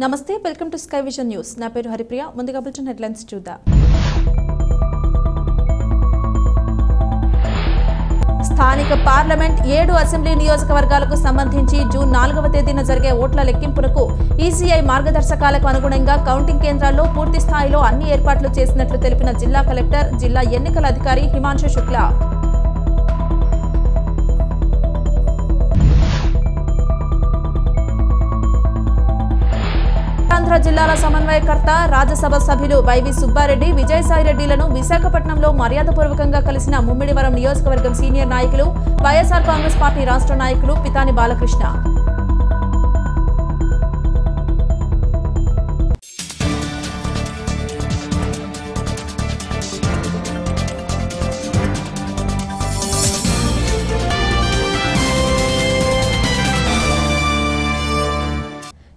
నమస్తే welcome to sky vision news నా పేరు హరిప్రియ ముందుగా బులెటిన్ హెడ్లైన్స్ చూద్దాం స్థానిక పార్లమెంట్ 7 అసెంబ్లీ నియోజకవర్గాలకు సంబంధించి జూన్ 4వ తేదీన జరిగే ఓట్ల లెక్కింపునకు ఈసీఐ మార్గదర్శకాలకు అనుగుణంగా కౌంటింగ్ కేంద్రాల్లో పూర్తి స్థాయిలో అన్ని ఏర్పాట్లు చేసినట్లు తెలిపిన జిల్లా కలెక్టర్ జిల్లా ఎన్నికల అధికారి హిమాంశు శుక్లా ఆంధ్ర జిల్లాల సమన్వయకర్త రాజ్యసభ సభ్యులు వైవి సుబ్బారెడ్డి విజయసాయిరెడ్డిలను విశాఖపట్నంలో మర్యాదపూర్వకంగా కలిసిన ముమ్మిడివరం నియోజకవర్గం సీనియర్ నాయకులు వైఎస్ఆర్ కాంగ్రెస్ పార్టీ రాష్ట్ర నాయకులు పితాని బాలకృష్ణ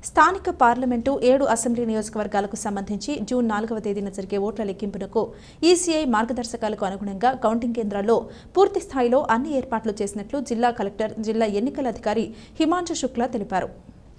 స్థానిక పార్లమెంటు 7 అసెంబ్లీ నియోజకవర్గాలకు సంబంధించి జూన్ 4వ తేదీన జరిగే ఓట్ల లెక్కింపునకు ఈసీఐ మార్గదర్శకాలకు అనుగుణంగా కౌంటింగ్ కేంద్రాల్లో పూర్తి స్థాయిలో అన్ని ఏర్పాట్లు చేసినట్లు జిల్లా కలెక్టర్ జిల్లా ఎన్నికల అధికారి హిమాంశు శుక్లా తెలిపారు.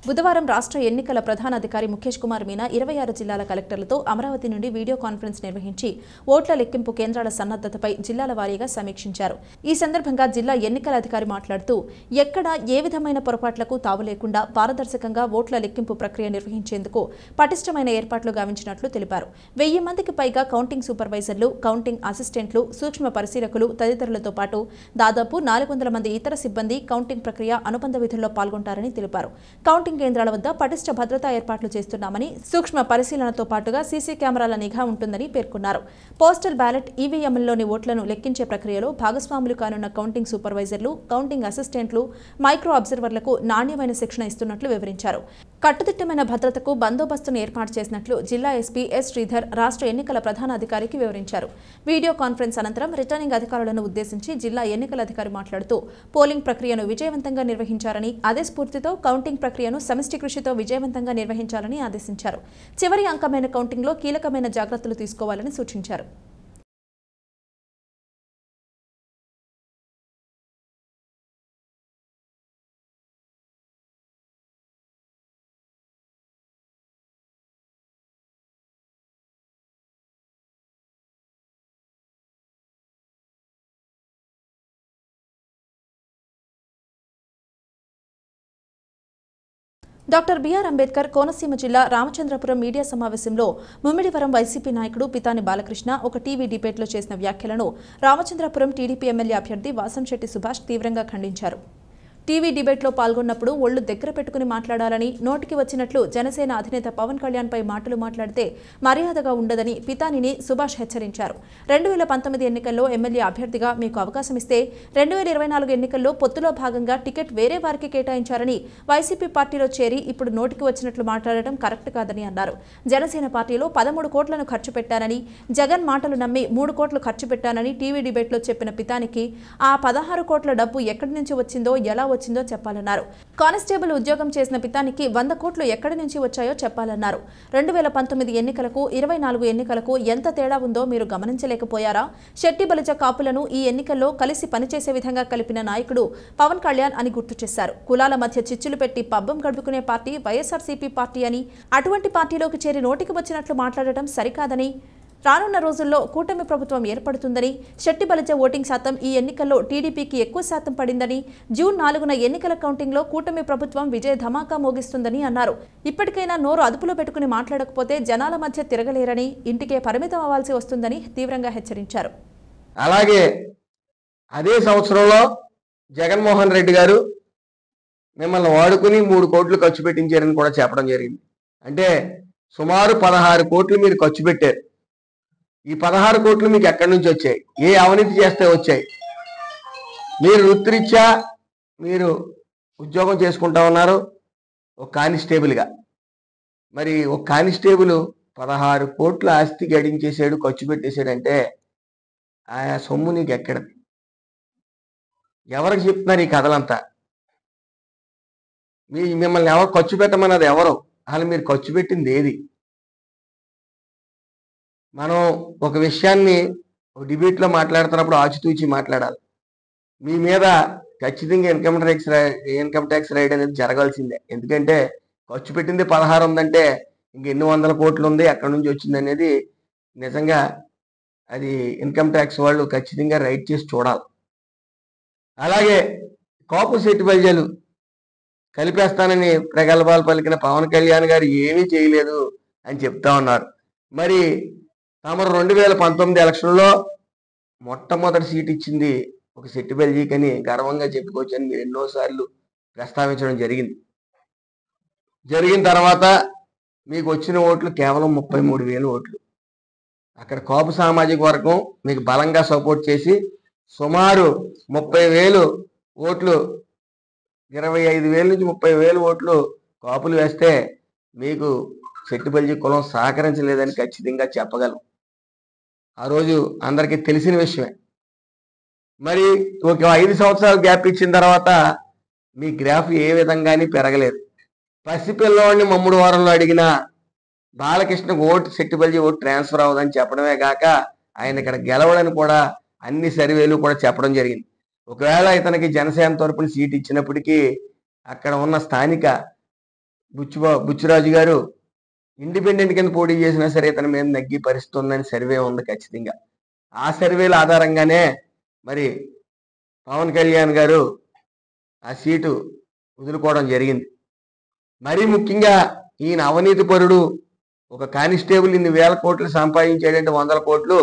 బుధవారం రాష్ట్ర ఎన్నికల ప్రధాన అధికారి ముఖేష్ కుమార్ మీనా 26 జిల్లాల కలెక్టర్లతో అమరావతి నుండి వీడియో కాన్ఫరెన్స్ నిర్వహించి ఓట్ల లెక్కింపు కేంద్రాల సన్నద్ధతపై జిల్లాల వారీగా సమీక్షించారు. ఈ సందర్భంగా జిల్లా ఎన్నికల అధికారి మాట్లాడుతూ ఎక్కడ ఏ విధమైన పొరపాట్లకు తావు లేకుండా పారదర్శకంగా ఓట్ల లెక్కింపు ప్రక్రియ నిర్వహించేందుకు పటిష్టమైన ఏర్పాట్లు గావించినట్లు తెలిపారు. 1000 మందికి పైగా కౌంటింగ్ సూపర్వైజర్లు, కౌంటింగ్ అసిస్టెంట్లు, సూక్ష్మ పరిశీలకులు తదితరులతో పాటు దాదాపు 400 మంది ఇతర సిబ్బంది కౌంటింగ్ ప్రక్రియ అనుబంధ విధుల్లో పాల్గొంటారని తెలిపారు. కౌంటింగ్ కేంద్రాల వద్ద పటిష్ట భద్రతా ఏర్పాట్లు చేస్తున్నామని, సూక్ష్మ పరిశీలనతో పాటుగా సీసీ కెమెరాల నిఘా ఉంటుందని పేర్కొన్నారు. పోస్టల్ బ్యాలెట్ ఈవీఎంలోని ఓట్లను లెక్కించే ప్రక్రియలో భాగస్వాములు కానున్న కౌంటింగ్ సూపర్వైజర్లు, కౌంటింగ్ అసిస్టెంట్లు, మైక్రో అబ్జర్వర్లకు నాణ్యమైన శిక్షణ ఇస్తున్నట్లు వివరించారు. కట్టుదిట్టమైన భద్రతకు బందోబస్తును ఏర్పాటు చేసినట్లు జిల్లా ఎస్పీ ఎస్ శ్రీధర్ రాష్ట్ర ఎన్నికల ప్రధాన అధికారికి వివరించారు. వీడియో కాన్ఫరెన్స్ అనంతరం రిటర్నింగ్ అధికారులను ఉద్దేశించి జిల్లా ఎన్నికల అధికారి మాట్లాడుతూ పోలింగ్ ప్రక్రియను విజయవంతంగా నిర్వహించారని, అదే స్ఫూర్తితో కౌంటింగ్ ప్రక్రియను సమిష్టి కృషితో విజయవంతంగా నిర్వహించాలని ఆదేశించారు. చివరి అంకమైన కౌంటింగ్లో కీలకమైన జాగ్రత్తలు తీసుకోవాలని సూచించారు. డాక్టర్ బిఆర్ అంబేద్కర్ కోనసీమ జిల్లా రామచంద్రపురం మీడియా సమావేశంలో ముమ్మిడివరం వైసీపీ నాయకుడు పితాని బాలకృష్ణ ఒక టీవీ డిబేట్లో చేసిన వ్యాఖ్యలను రామచంద్రపురం టీడీపీ ఎమ్మెల్యే అభ్యర్థి వాసంశెట్టి సుభాష్ తీవ్రంగా ఖండించారు. టీవీ డిబేట్లో పాల్గొన్నప్పుడు ఒళ్లు దగ్గర పెట్టుకుని మాట్లాడాలని, నోటికి వచ్చినట్లు జనసేన అధినేత పవన్ కళ్యాణ్పై మాటలు మాట్లాడితే మర్యాదగా ఉండదని పితానిని సుభాష్ హెచ్చరించారు. 2019 ఎన్నికల్లో ఎమ్మెల్యే అభ్యర్థిగా మీకు అవకాశం ఇస్తే 2024 ఎన్నికల్లో పొత్తులో భాగంగా టికెట్ వేరే వారికి కేటాయించారని, వైసీపీ పార్టీలో చేరి ఇప్పుడు నోటికి వచ్చినట్లు మాట్లాడడం కరెక్ట్ కాదని అన్నారు. జనసేన పార్టీలో 13 కోట్లను ఖర్చు పెట్టానని, జగన్ మాటలు నమ్మి 3 కోట్లు ఖర్చు పెట్టానని టీవీ డిబేట్లో చెప్పిన పితానికి ఆ 16 కోట్ల డబ్బు ఎక్కడి నుంచి వచ్చిందో, ఎలా వచ్చిందో చెప్పాలన్నారు. కానిస్టేబుల్ ఉద్యోగం చేసిన పితానికి 100 కోట్లు ఎక్కడి నుంచి వచ్చాయో చెప్పాలన్నారు. 2019 ఎన్నికలకు 24 ఎన్నికలకు ఎంత తేడా ఉందో మీరు గమనించలేకపోయారా? శెట్టి బలిజ కాపులను ఈ ఎన్నికల్లో కలిసి పనిచేసే విధంగా కలిపిన నాయకుడు పవన్ కళ్యాణ్ అని గుర్తు చేశారు. కులాల మధ్య చిచ్చులు పెట్టి పబ్బం గడుపుకునే పార్టీ వైఎస్ఆర్సీపీ పార్టీ అని, అటువంటి పార్టీలోకి చేరి నోటికి వచ్చినట్లు మాట్లాడటం సరికాదని, రానున్న రోజుల్లో కూటమి ప్రభుత్వం ఏర్పడుతుందని, శెట్టి బలిజ ఓటింగ్ శాతం ఈ ఎన్నికల్లో టీడీపీకి ఎక్కువ శాతం పడిందని, జూన్ 4న ఎన్నికల కౌంటింగ్లో కూటమి ప్రభుత్వం విజయ ధమాకా మోగిస్తుందని అన్నారు. ఇప్పటికైనా నోరు అదుపులో పెట్టుకుని మాట్లాడకపోతే జనాల మధ్య తిరగలేరని, ఇంటికే పరిమితం అవ్వాల్సి వస్తుందని తీవ్రంగా హెచ్చరించారు. అలాగే అదే సంవత్సరంలో జగన్మోహన్ రెడ్డి గారు మిమ్మల్ని వాడుకుని 3 కోట్లు ఖర్చు పెట్టించారని కూడా చెప్పడం జరిగింది. అంటే సుమారు 16 కోట్లు మీరు ఖర్చు పెట్టారు. ఈ 16 కోట్లు మీకు ఎక్కడి నుంచి వచ్చాయి? ఏ అవినీతి చేస్తే వచ్చాయి? మీరు వృత్తిరీత్యా మీరు ఉద్యోగం చేసుకుంటా ఉన్నారు ఒక కానిస్టేబుల్గా. మరి ఒక కానిస్టేబుల్ 16 కోట్ల ఆస్తి గడించేసాడు, ఖర్చు పెట్టేశాడంటే ఆ సొమ్ము నీకు ఎక్కడది? ఎవరికి చెప్తున్నారు ఈ కథలంతా? మిమ్మల్ని ఎవరు ఖర్చు పెట్టమన్నది ఎవరు? అసలు మీరు ఖర్చు పెట్టింది ఏది? మనం ఒక విషయాన్ని డిబేట్లో మాట్లాడుతున్నప్పుడు ఆచితూచి మాట్లాడాలి. మీ మీద ఖచ్చితంగా ఇన్కమ్ ట్యాక్స్ రైడ్ అనేది జరగాల్సిందే. ఎందుకంటే ఖర్చు పెట్టింది 16 ఉందంటే ఇంకెన్ని వందల కోట్లు ఉంది, ఎక్కడి నుంచి వచ్చింది అనేది నిజంగా అది ఇన్కమ్ ట్యాక్స్ వాళ్ళు ఖచ్చితంగా రైట్ చేసి చూడాలి. అలాగే కాపు సెట్టిబల్జీలు కలిపేస్తానని ప్రగల్భాలు పలికిన పవన్ కళ్యాణ్ గారు ఏమీ చేయలేదు అని చెప్తా ఉన్నారు. మరి తమరు 2019 ఎలక్షన్లో మొట్టమొదటి సీట్ ఇచ్చింది ఒక సెట్టిబల్జీకని గర్వంగా చెప్పుకోవచ్చని మీరు ఎన్నోసార్లు ప్రస్తావించడం జరిగిన తర్వాత మీకు వచ్చిన ఓట్లు కేవలం 33,000 ఓట్లు. అక్కడ కాపు సామాజిక వర్గం మీకు బలంగా సపోర్ట్ చేసి సుమారు 30,000 ఓట్లు, 25,000 నుంచి 30,000 ఓట్లు కాపులు వేస్తే మీకు సెట్టిబల్జీ కులం సహకరించలేదని ఖచ్చితంగా చెప్పగలం. ఆ రోజు అందరికీ తెలిసిన విషయమే. మరి ఒక 5 సంవత్సరాలు గ్యాప్ ఇచ్చిన తర్వాత మీ గ్రాఫ్ ఏ విధంగానే పెరగలేదు. పసిపిల్లవాడిని మమ్ముడు వారంలో అడిగిన బాలకృష్ణకు ఓటు సెట్టిబల్జీ ఓటు ట్రాన్స్ఫర్ అవ్వదని చెప్పడమే కాక ఆయన ఇక్కడ గెలవడని కూడా అన్ని సర్వేలు కూడా చెప్పడం జరిగింది. ఒకవేళ ఇతనికి జనసేన తరపున సీట్ ఇచ్చినప్పటికీ అక్కడ ఉన్న స్థానిక బుచ్చిరాజు గారు ఇండిపెండెంట్ కింద పోటీ చేసినా సరే ఇతని మీద నగ్గి పరిస్థితి ఉందని సర్వే ఉంది ఖచ్చితంగా. ఆ సర్వేల ఆధారంగానే మరి పవన్ కళ్యాణ్ గారు ఆ సీటు వదులుకోవడం జరిగింది. మరీ ముఖ్యంగా ఈయన అవినీతి పరుడు, ఒక కానిస్టేబుల్ ఇన్ని వేల కోట్లు సంపాదించాడంటే 100 కోట్లు,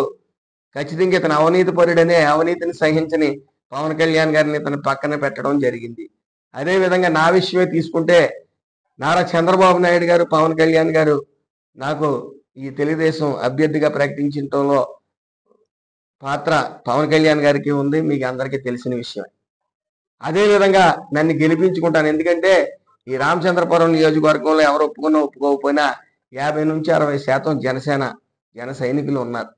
ఖచ్చితంగా ఇతను అవినీతి పరుడనే అవినీతిని సహించని పవన్ కళ్యాణ్ గారిని ఇతను పక్కన పెట్టడం జరిగింది. అదేవిధంగా నా విషయమే తీసుకుంటే నారా చంద్రబాబు నాయుడు గారు, పవన్ కళ్యాణ్ గారు నాకు ఈ తెలుగుదేశం అభ్యర్థిగా ప్రకటించడంలో పాత్ర పవన్ కళ్యాణ్ గారికి ఉంది, మీకు అందరికీ తెలిసిన విషయం. అదేవిధంగా నన్ను గెలిపించుకుంటాను, ఎందుకంటే ఈ రామచంద్రపురం నియోజకవర్గంలో ఎవరు ఒప్పుకోకపోయినా 50 నుంచి 60% జన సైనికులు ఉన్నారు.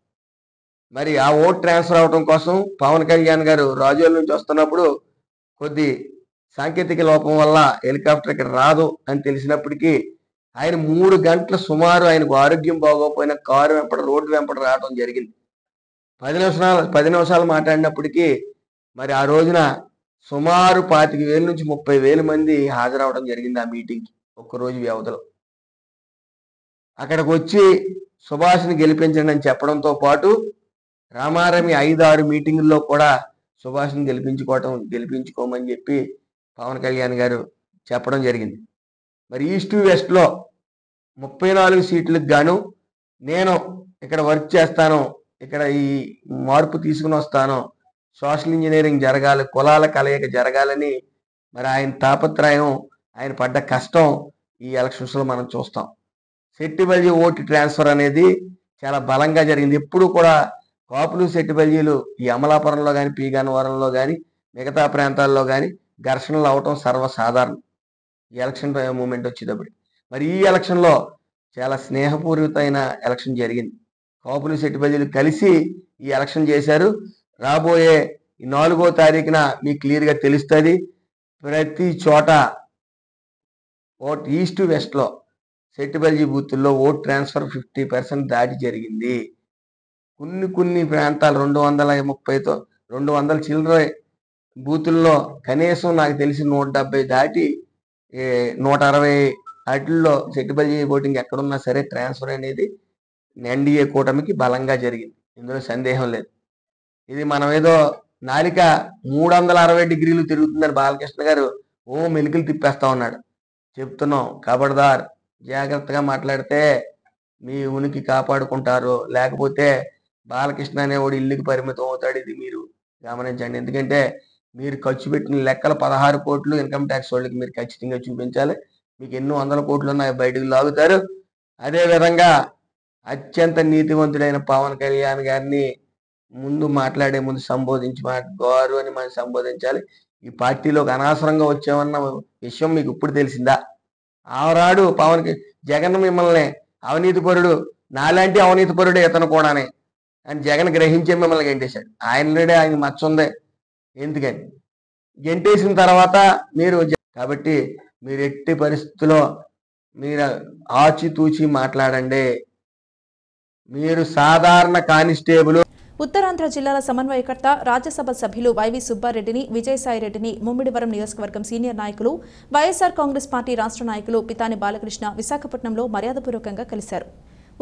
మరి ఆ ఓట్ ట్రాన్స్ఫర్ అవడం కోసం పవన్ కళ్యాణ్ గారు రాజోల నుంచి వస్తున్నప్పుడు కొద్ది సాంకేతిక లోపం వల్ల హెలికాప్టర్ ఇక్కడ రాదు అని తెలిసినప్పటికీ ఆయన 3 గంటల సుమారు ఆయనకు ఆరోగ్యం బాగోకపోయినా కారు వెంపడ రోడ్డు వెంపడ రావడం జరిగింది. 10 నిమిషాలు మాట్లాడినప్పటికీ మరి ఆ రోజున సుమారు 25,000 నుంచి 30,000 మంది హాజరవడం జరిగింది ఆ మీటింగ్కి ఒక్కరోజు వ్యవధిలో. అక్కడికి వచ్చి సుభాష్ని గెలిపించండి అని చెప్పడంతో పాటు రామారమి 5-6 మీటింగుల్లో కూడా సుభాష్ని గెలిపించుకోమని చెప్పి పవన్ కళ్యాణ్ గారు చెప్పడం జరిగింది. మరి ఈస్ట్ వెస్ట్లో 34 సీట్లకు గాను నేను ఇక్కడ వర్క్ చేస్తాను, ఇక్కడ ఈ మార్పు తీసుకుని వస్తాను, సోషల్ ఇంజనీరింగ్ జరగాలి, కులాల కలయిక జరగాలని మరి ఆయన తాపత్రయం, ఆయన పడ్డ కష్టం ఈ ఎలక్షన్స్లో మనం చూస్తాం. సెట్టిబల్జీ ఓటు ట్రాన్స్ఫర్ అనేది చాలా బలంగా జరిగింది. ఎప్పుడు కూడా కాపులు సెట్టిబల్జీలు ఈ అమలాపురంలో కానీ, పీగన్నవరంలో కానీ, మిగతా ప్రాంతాల్లో కానీ ఘర్షణలు అవటం సర్వసాధారణం ఈ ఎలక్షన్ మూమెంట్ వచ్చేటప్పుడు. మరి ఈ ఎలక్షన్లో చాలా స్నేహపూరితమైన ఎలక్షన్ జరిగింది. కాపులు సెట్టిబల్జీలు కలిసి ఈ ఎలక్షన్ చేశారు. రాబోయే 4వ తారీఖున మీకు క్లియర్గా తెలుస్తుంది. ప్రతి చోట ఓట్ ఈస్ట్ వెస్ట్లో సెట్టిబల్జీ బూతుల్లో ఓట్ ట్రాన్స్ఫర్ 50% దాటి జరిగింది. కొన్ని ప్రాంతాలు 230తో 200 చిల్లర బూతుల్లో కనీసం నాకు తెలిసి 170 దాటి 160 వాటిల్లో సెట్టిబల్జీ ఓటింగ్ ఎక్కడున్నా సరే ట్రాన్స్ఫర్ అనేది ఎన్డీఏ కూటమికి బలంగా జరిగింది, ఇందులో సందేహం లేదు. ఇది మనం ఏదో నాలిక 360 డిగ్రీలు తిరుగుతుందని బాలకృష్ణ గారు మెలికలు తిప్పేస్తా ఉన్నాడు. చెప్తున్నాం, ఖబర్దార్, జాగ్రత్తగా మాట్లాడితే మీ ఉనికి కాపాడుకుంటారు, లేకపోతే బాలకృష్ణ అనేవాడు ఇల్లుకి పరిమితం అవుతాడు. ఇది మీరు గమనించండి. ఎందుకంటే మీరు ఖర్చు పెట్టిన లెక్కలు 16 కోట్లు ఇన్కమ్ ట్యాక్స్ వాళ్ళకి మీరు ఖచ్చితంగా చూపించాలి. మీకు ఎన్నో వందల కోట్లు ఉన్నాయి, బయటకు లాగుతారు. అదేవిధంగా అత్యంత నీతివంతుడైన పవన్ కళ్యాణ్ గారిని మాట్లాడే ముందు సంబోధించి గారు అని మనం సంబోధించాలి. ఈ పార్టీలోకి అనవసరంగా వచ్చామన్న విషయం మీకు ఇప్పుడు తెలిసిందా? ఆవరాడు జగన్ మిమ్మల్ని అవినీతి పరుడు, నాలాంటి అవినీతి పరుడే ఇతను కూడానే అని జగన్ గ్రహించే మిమ్మల్ని గెంటేశాడు. ఆయన మచ్చ ఉంది. ఎందుకని గెంటేసిన తర్వాత కాబట్టి మీరు ఎట్టి పరిస్థితుల్లో మీరు ఆచితూచి మాట్లాడండి. మీరు సాధారణ కానిస్టేబుల్. ఉత్తరాంధ్ర జిల్లాల సమన్వయకర్త రాజ్యసభ సభ్యులు వైవి సుబ్బారెడ్డిని విజయసాయిరెడ్డిని ముమ్మిడివరం నియోజకవర్గం సీనియర్ నాయకులు వైఎస్ఆర్ కాంగ్రెస్ పార్టీ రాష్ట్ర నాయకులు పితాని బాలకృష్ణ విశాఖపట్నంలో మర్యాదపూర్వకంగా కలిశారు.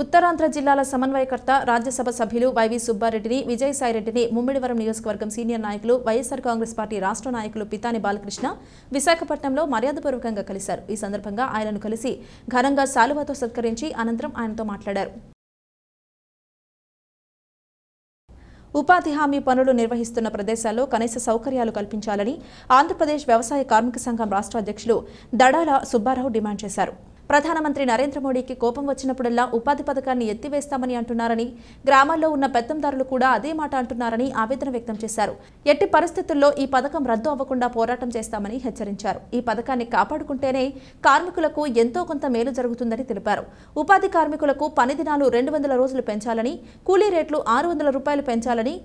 ఉత్తరాంధ్ర జిల్లాల సమన్వయకర్త రాజ్యసభ సభ్యులు వైవి సుబ్బారెడ్డిని విజయసాయిరెడ్డిని ముమ్మిడివరం నియోజకవర్గం సీనియర్ నాయకులు వైఎస్ఆర్ కాంగ్రెస్ పార్టీ రాష్ట్ర నాయకులు పితాని బాలకృష్ణ విశాఖపట్నంలో మర్యాదపూర్వకంగా కలిశారు. ఈ సందర్భంగా ఆయనను కలిసి ఘనంగా శాలువాతో సత్కరించి అనంతరం ఆయనతో మాట్లాడారు. ఉపాధి హామీ పనులు నిర్వహిస్తున్న ప్రదేశాల్లో కనీస సౌకర్యాలు కల్పించాలని ఆంధ్రప్రదేశ్ వ్యవసాయ కార్మిక సంఘం రాష్ట్ర అధ్యక్షులు దడాల సుబ్బారావు డిమాండ్ చేశారు. ప్రధానమంత్రి నరేంద్ర మోడీకి కోపం వచ్చినప్పుడల్లా ఉపాధి పథకాన్ని ఎత్తివేస్తామని అంటున్నారని, గ్రామాల్లో ఉన్న పెత్తందారులు కూడా అదే మాట అంటున్నారని ఆవేదన వ్యక్తం చేశారు. ఎట్టి పరిస్థితుల్లో ఈ పథకం రద్దు అవ్వకుండా పోరాటం చేస్తామని హెచ్చరించారు. ఈ పథకాన్ని కాపాడుకుంటేనే కార్మికులకు ఎంతో కొంత మేలు జరుగుతుందని తెలిపారు. ఉపాధి కార్మికులకు పని దినాలు 200 రోజులు పెంచాలని, కూలీ రేట్లు 600 రూపాయలు పెంచాలని,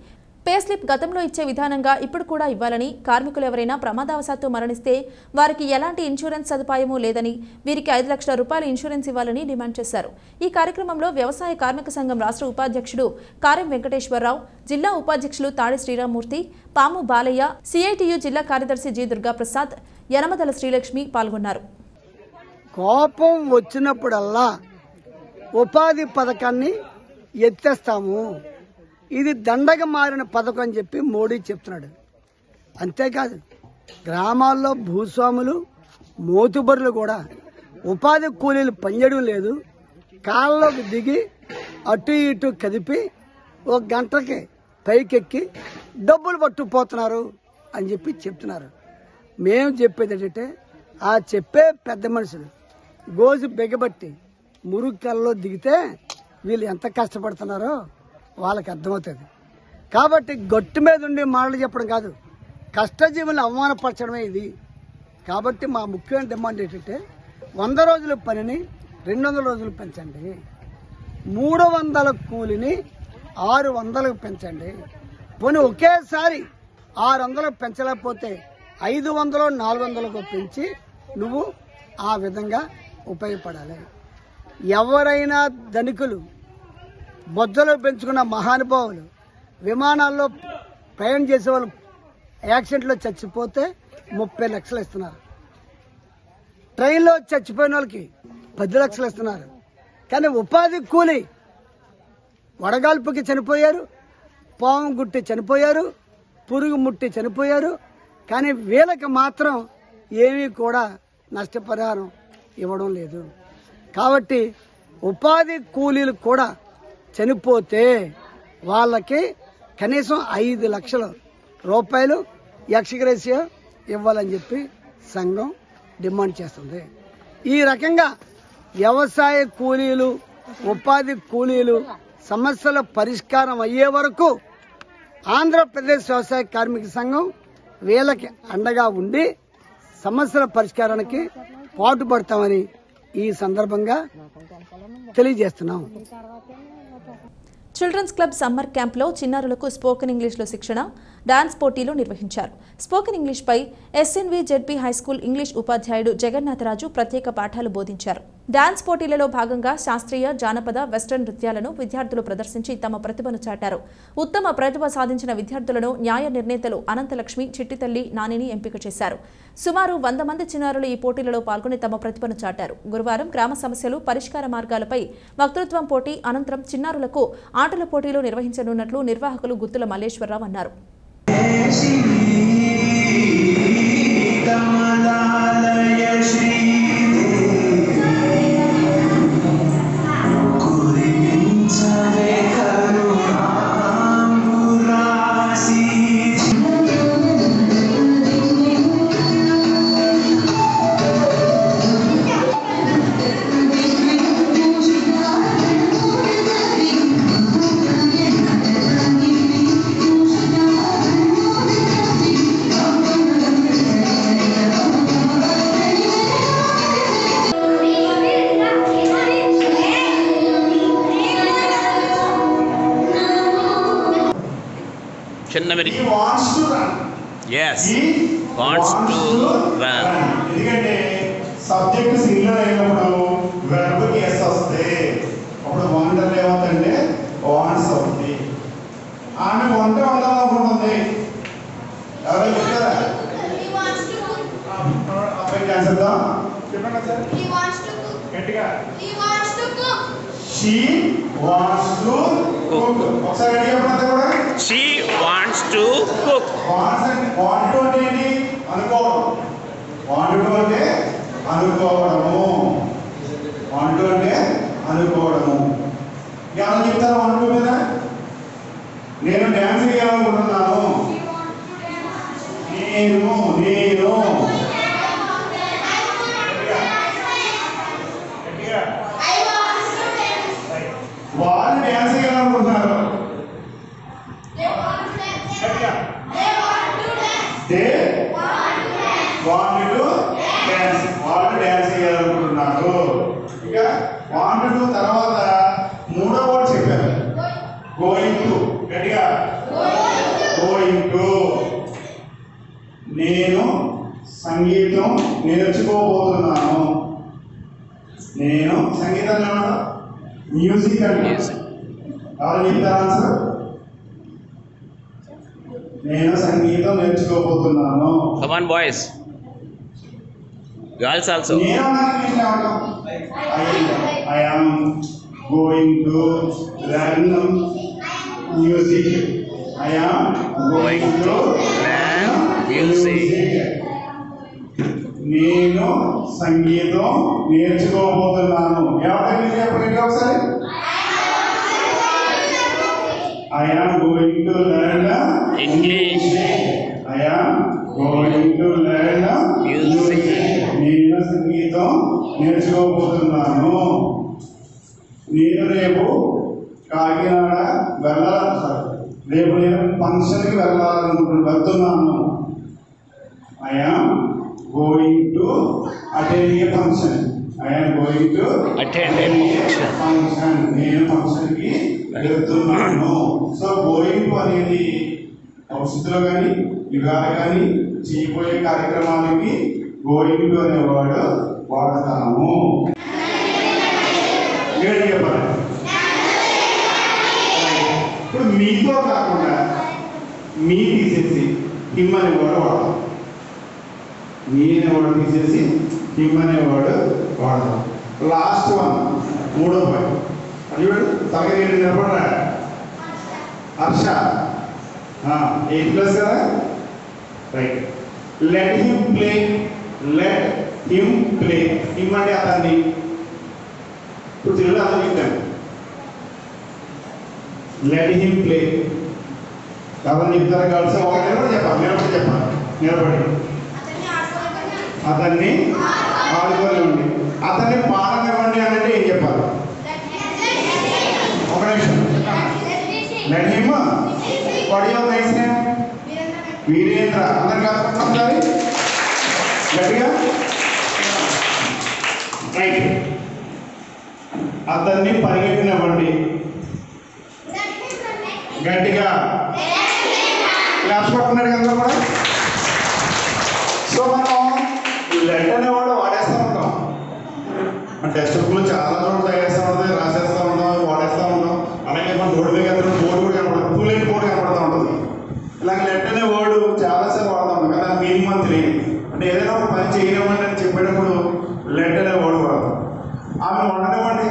పే స్లిప్ గతంలో ఇచ్చే విధానంగా ఇప్పుడు కూడా ఇవ్వాలని, కార్మికులు ఎవరైనా ప్రమాదవశాత్తు మరణిస్తే వారికి ఎలాంటి ఇన్సూరెన్స్ సదుపాయమూ లేదని, వీరికి 5 లక్షల రూపాయల ఇన్సూరెన్స్ ఇవ్వాలని డిమాండ్ చేశారు. ఈ కార్యక్రమంలో వ్యవసాయ కార్మిక సంఘం రాష్ట్ర ఉపాధ్యక్షుడు కారెం వెంకటేశ్వరరావు, జిల్లా ఉపాధ్యక్షులు తాడి శ్రీరామూర్తి, పాము బాలయ్య, సిఐటియు జిల్లా కార్యదర్శి జి దుర్గాప్రసాద్, యనమదల శ్రీలక్ష్మి పాల్గొన్నారు. కోపం వచ్చినప్పుడల్లా ఉపాధి పథకాన్ని ఎత్తేస్తాము, ఇది దండగా మారిన పథకం అని చెప్పి మోడీ చెప్తున్నాడు. అంతేకాదు గ్రామాల్లో భూస్వాములు మోతుబరులు కూడా ఉపాధి కూలీలు పనిచేయడం లేదు, కాళ్ళలోకి దిగి అటు ఇటు కదిపి 1 గంటకి పైకెక్కి డబ్బులు పట్టుకుపోతున్నారు అని చెప్పి చెప్తున్నారు. మేము చెప్పేది ఏంటంటే ఆ చెప్పే పెద్ద మనుషులు గోజు బిగబట్టి మురుగు కళ్ళలో దిగితే వీళ్ళు ఎంత కష్టపడుతున్నారో వాళ్ళకి అర్థమవుతుంది. కాబట్టి గట్టు మీద ఉండి మాటలు చెప్పడం కాదు, కష్టజీవులను అవమానపరచడమే ఇది. కాబట్టి మా ముఖ్యమైన డిమాండ్ ఏంటంటే 100 రోజుల పనిని 200 రోజులు పెంచండి, 300 కూలిని 600కు పెంచండి. పోనీ ఒకేసారి 600 పెంచలేకపోతే 500 400కు పెంచి నువ్వు ఆ విధంగా ఉపయోగపడాలి. ఎవరైనా ధనికులు బొజ్జలు పెంచుకున్న మహానుభావులు విమానాల్లో ప్రయాణం చేసే వాళ్ళు యాక్సిడెంట్లో చచ్చిపోతే 30 లక్షలు ఇస్తున్నారు, ట్రైన్లో చచ్చిపోయిన వాళ్ళకి 10 లక్షలు ఇస్తున్నారు. కానీ ఉపాధి కూలి వడగాల్పుకి చనిపోయారు, పాము గుట్టి చనిపోయారు, పురుగు ముట్టి చనిపోయారు. కానీ వీళ్ళకి మాత్రం ఏమీ కూడా నష్టపరిహారం ఇవ్వడం లేదు. కాబట్టి ఉపాధి కూలీలు కూడా చనిపోతే వాళ్ళకి కనీసం 5 లక్షల రూపాయలు ఎక్స్గ్రేషియా ఇవ్వాలని చెప్పి సంఘం డిమాండ్ చేస్తుంది. ఈ రకంగా వ్యవసాయ కూలీలు, ఉపాధి కూలీలు సమస్యల పరిష్కారం అయ్యే వరకు ఆంధ్రప్రదేశ్ వ్యవసాయ కార్మిక సంఘం వీళ్ళకి అండగా ఉండి సమస్యల పరిష్కారానికి పాటుపడతామని ఈ సందర్భంగా తెలియజేస్తున్నాం. చిల్డ్రన్స్ క్లబ్ సమ్మర్ క్యాంప్లో చిన్నారులకు స్పోకెన్ ఇంగ్లీష్లో శిక్షణ, డాన్స్ పోటీలు నిర్వహించారు. స్పోకెన్ ఇంగ్లీష్పై ఎస్ఎన్వి జెడ్పీ హైస్కూల్ ఇంగ్లీష్ ఉపాధ్యాయుడు జగన్నాథరాజు ప్రత్యేక పాఠాలు బోధించారు. డాన్స్ పోటీలలో భాగంగా శాస్త్రీయ, జానపద, వెస్టర్న్ నృత్యాలను విద్యార్థులు ప్రదర్శించి తమ ప్రతిభను చాటారు. ఉత్తమ ప్రతిభ సాధించిన విద్యార్థులను న్యాయ నిర్ణేతలు అనంతలక్ష్మి, చిట్టితల్లి, నానిని ఎంపిక చేశారు. సుమారు 100 మంది చిన్నారులు ఈ పోటీలలో పాల్గొని తమ ప్రతిభను చాటారు. గురువారం గ్రామ సమస్యలు, పరిష్కార మార్గాలపై వక్తృత్వం పోటీ అనంతరం చిన్నారులకు ఆటల పోటీలు నిర్వహించనున్నట్లు నిర్వాహకులు గుత్తుల మల్లేశ్వరరావు అన్నారు. He wants to run. Yes. He wants to run. ఎందుకంటే సబ్జెక్ట్ సింగులర్ అయినప్పుడు వెర్బ్ కేస్ వస్తే అప్పుడు వాండర్ ఏమవుతుందంటే వాంట్స్ అవుతుంది. ఆ wants to cook. ఒకసారి రెడీ చెప్పండి కూడా. She wants to cook. Want to అంటే ఏంటి? అనుకోవడం. Want to అంటే అనుకోవడము. Want to అంటే అనుకోవడము. ఏమని చెప్తారు want to మీద? నేను డ్యాన్స్ చేయాలనుకుంటున్నాను. నేను వాళ్ళు డ్యాన్స్ చేయాలనుకుంటున్నారు. వాళ్ళు డ్యాన్స్ చేయాలనుకుంటున్నారు. ఇక వాంట్ టు తర్వాత మూడో వర్డ్ చెప్పారు గోయింగ్ టు. గట్టిగా గోయింగ్ టు. నేను సంగీతం నేర్చుకోబోతున్నాను. నేను సంగీతం మ్యూజిక్ అంటే ఎవరు చెప్తారు ఆన్సర్? నేను సంగీతం నేర్చుకోబోతున్నాను. Come on boys. Girls also. I am going to learn music. I am going to learn music. నేను సంగీతం నేర్చుకోబోతున్నాను. ఎవరైనా చెప్పండి ఒకసారి. I am going to learn English. I am going to learn music. నేను సంగీతం నేర్చుకోబోతున్నాను. నేను రేపు కాకినాడ రేపు నేను ఫంక్షన్కి వెళ్తున్నాను. I am going to attend a function. I am going to attend a function. నేను ఫంక్షన్కి వెళ్తున్నాను. సో గోయింగ్ అనేది భవిష్యత్తులో కానీ ఇవాళ కానీ చేయబోయే కార్యక్రమాలకి గోయింగ్ అనే వర్డ్ వాడతాము. చెప్పాలి. ఇప్పుడు మీతో కాకుండా మీ తీసేసి హిమ్ అనే వర్డ్ వాడతాం. మీ అనే వర్డ్ తీసేసి హిమ్ అనే వర్డ్ వాడతాం. లాస్ట్ వన్ మూడో పాయింట్ అది తరగతి నిలబడరా హర్ష 8+ కదా right. Let him play. Him అంటే అతన్ని. ఇప్పుడు తెలుగులో అతను చెప్తాను. Let him play. అతను చెప్తారు కలిసి ఒక నిలబడి అతన్ని ఆడుకోనివ్వండి. అతన్ని పాడనివ్వండి అంటే ఏం చెప్పాలి? ఒక నిమిషం. Let him. What your nice name? Virendra. అందరు కాదు గట్టిగా రైట్. అతన్ని పరిగెట్టినవ్వండి. గట్టిగా క్లాస్ పట్టుకున్నాడు కదా కూడా. సో మనం లెట్ అనేవాడు వాడేస్తూ ఉంటాం. టెక్స్ట్ బుక్లో చాలా చోట్ల తయారేస్తూ ఉంటుంది, రాసేస్తూ ఉంటాం, వాడేస్తూ ఉంటాం. అలాగే మన బోర్డు మీద బోర్డు కూడా కనపడుతుంది, పూలెట్ బోర్డు కనపడుతూ ఉంటుంది. ఇలాగ లెట్ అనే వర్డ్ చాలాసేపు వాడుతూ ఉంటాం కదా. మీనింగ్ అని తెలియదు. అంటే ఏదైనా ఒక పని చేయనివ్వండి అని చెప్పేటప్పుడు లెట్ అనే వర్డ్ వాడతాం. ఆమె వండనివ్వండి.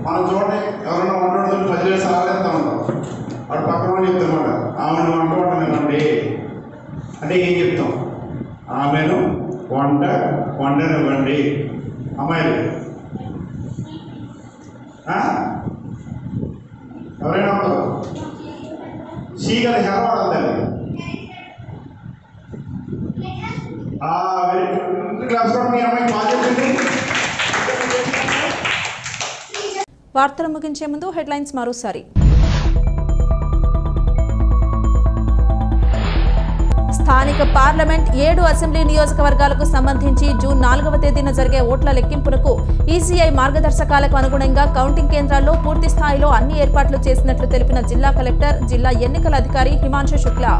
మనం చూడండి ఎవరైనా వంట 10 సార్లు వేస్తూ ఉంటాం. వాడు పక్కన వాళ్ళు చెప్తామాట ఆమెను వండనివ్వండి అంటే ఏం చెప్తాం? ఆమెను వండనివ్వండి. అమ్మాయిలు ఎవరైనా ఉంటారు. షీగల హెరవాడద్దండి. క్లాస్ కూడా మీ అమ్మాయి బాగా చెప్పింది. వార్తలు ముగించే ముందు హెడ్లైన్స్ మరోసారి. స్థానిక పార్లమెంట్ 7 అసెంబ్లీ నియోజకవర్గాలకు సంబంధించి జూన్ 4వ తేదీన జరిగే ఓట్ల లెక్కింపునకు ఈసీఐ మార్గదర్శకాలకు అనుగుణంగా కౌంటింగ్ కేంద్రాల్లో పూర్తి స్థాయిలో అన్ని ఏర్పాట్లు చేసినట్లు తెలిపిన జిల్లా కలెక్టర్, జిల్లా ఎన్నికల అధికారి హిమాంశు శుక్లా.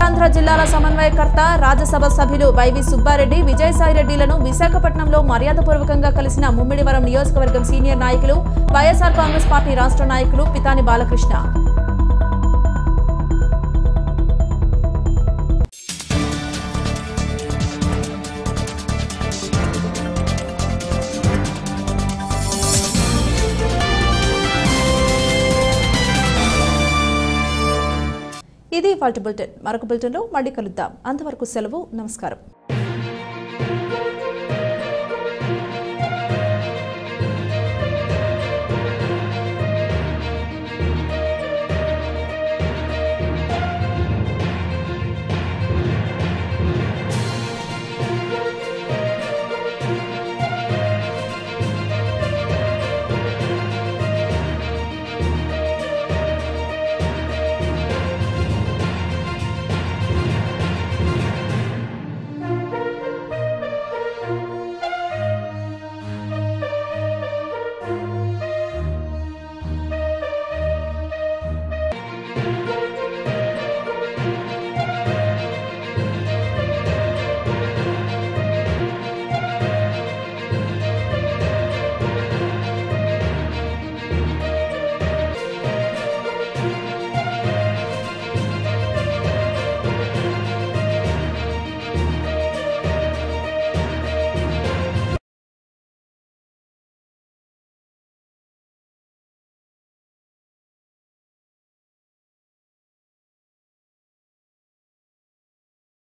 ఆంధ్ర జిల్లాల సమన్వయకర్త, రాజ్యసభ సభ్యులు వైవి సుబ్బారెడ్డి, విజయసాయిరెడ్డిలను విశాఖపట్నంలో మర్యాదపూర్వకంగా కలిసిన ముమ్మిడివరం నియోజకవర్గం సీనియర్ నాయకులు, వైఎస్ఆర్ కాంగ్రెస్ పార్టీ రాష్ట్ర నాయకులు పితాని బాలకృష్ణ. ఇది ఇవాల్టి బులెటిన్. మరొక బులెటిన్లో మళ్ళీ కలుద్దాం. అంతవరకు సెలవు. నమస్కారం.